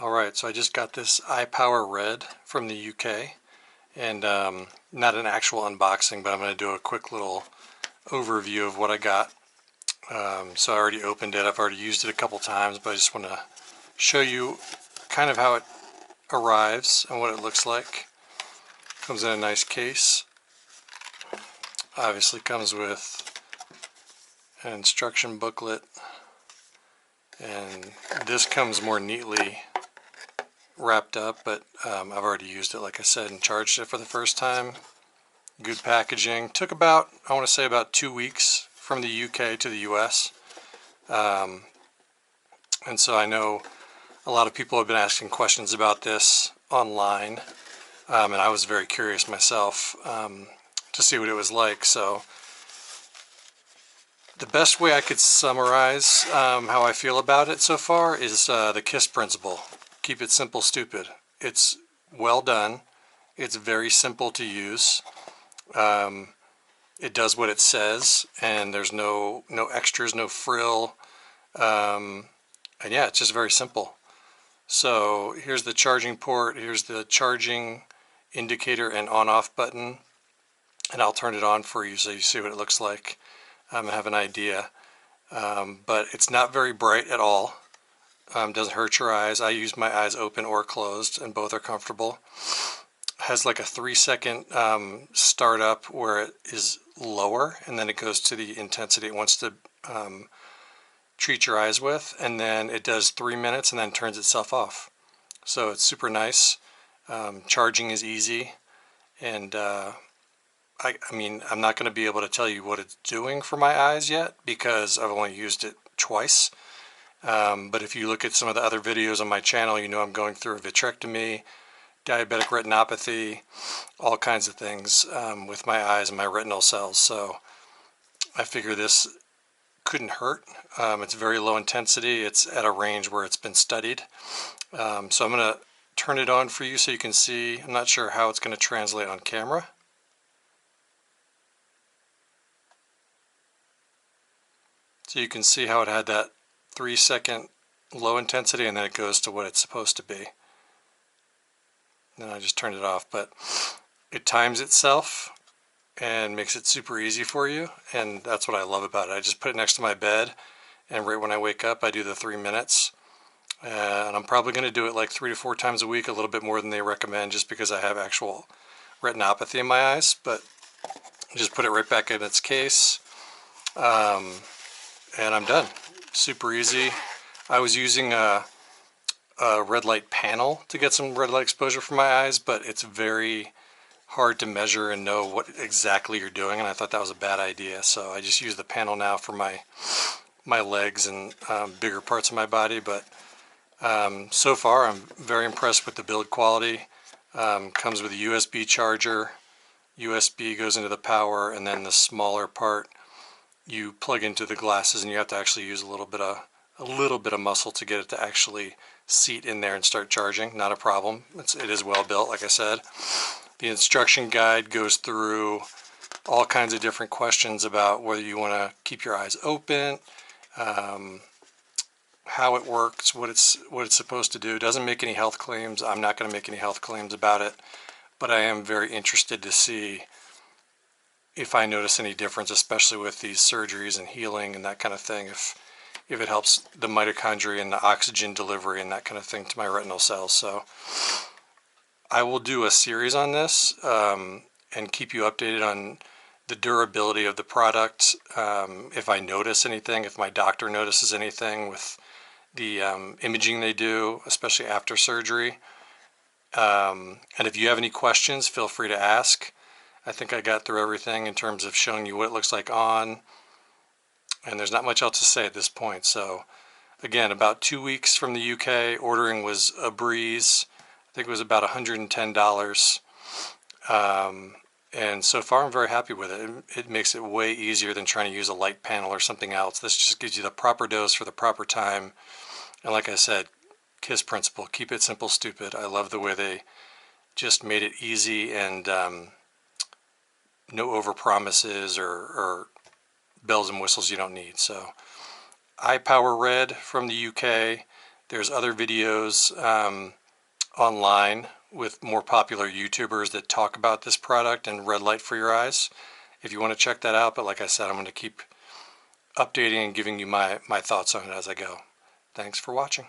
Alright, so I just got this Eyepower Red from the UK, and not an actual unboxing, but I'm going to do a quick little overview of what I got. So I already opened it, I've already used it a couple times, but I just want to show you kind of how it arrives and what it looks like. Comes in a nice case. Obviously comes with an instruction booklet, and this comes more neatly wrapped up, but I've already used it, like I said, and charged it for the first time. Good packaging. Took about, I want to say about 2 weeks from the UK to the US. And so I know a lot of people have been asking questions about this online, and I was very curious myself to see what it was like. So the best way I could summarize how I feel about it so far is the KISS principle. Keep it simple, stupid. It's well done. It's very simple to use. It does what it says, and there's no extras, no frill. And yeah, it's just very simple. So here's the charging port. Here's the charging indicator and on-off button. And I'll turn it on for you so you see what it looks like and have an idea. But it's not very bright at all. Doesn't hurt your eyes. I use my eyes open or closed, and both are comfortable. Has like a 3-second startup where it is lower, and then it goes to the intensity it wants to treat your eyes with, and then it does 3 minutes and then turns itself off. So it's super nice. Charging is easy, and I mean, I'm not going to be able to tell you what it's doing for my eyes yet because I've only used it twice. But if you look at some of the other videos on my channel, you know I'm going through a vitrectomy, diabetic retinopathy, all kinds of things with my eyes and my retinal cells. So I figure this couldn't hurt. It's very low intensity. It's at a range where it's been studied. So I'm going to turn it on for you so you can see. I'm not sure how it's going to translate on camera. So you can see how it had that 3-second low intensity, and then it goes to what it's supposed to be. Then I just turned it off, but it times itself and makes it super easy for you, and that's what I love about it. I just put it next to my bed, and right when I wake up I do the 3 minutes, and I'm probably going to do it like 3 to 4 times a week, a little bit more than they recommend, just because I have actual retinopathy in my eyes. But just put it right back in its case, and I'm done. Super easy. I was using a red light panel to get some red light exposure for my eyes, but it's very hard to measure and know what exactly you're doing, and I thought that was a bad idea. So I just use the panel now for my legs and bigger parts of my body. But so far I'm very impressed with the build quality. Comes with a USB charger. USB goes into the power, and then the smaller part you plug into the glasses, and you have to actually use a little bit of muscle to get it to actually seat in there and start charging. Not a problem. It is well built, like I said. The instruction guide goes through all kinds of different questions about whether you want to keep your eyes open, how it works, what it's supposed to do. It doesn't make any health claims. I'm not going to make any health claims about it, but I am very interested to see if I notice any difference, especially with these surgeries and healing and that kind of thing, if it helps the mitochondria and the oxygen delivery and that kind of thing to my retinal cells. So I will do a series on this and keep you updated on the durability of the product. If I notice anything, if my doctor notices anything with the imaging they do, especially after surgery. And if you have any questions, feel free to ask. I think I got through everything in terms of showing you what it looks like on, and there's not much else to say at this point. So again, about 2 weeks from the UK. Ordering was a breeze. I think it was about $110. And so far I'm very happy with it. It makes it way easier than trying to use a light panel or something else. This just gives you the proper dose for the proper time. And like I said, KISS principle, keep it simple, stupid. I love the way they just made it easy, and no over promises or bells and whistles you don't need. So Eyepower Red from the UK. There's other videos online with more popular YouTubers that talk about this product and red light for your eyes, if you want to check that out. But like I said, I'm going to keep updating and giving you my thoughts on it as I go. Thanks for watching.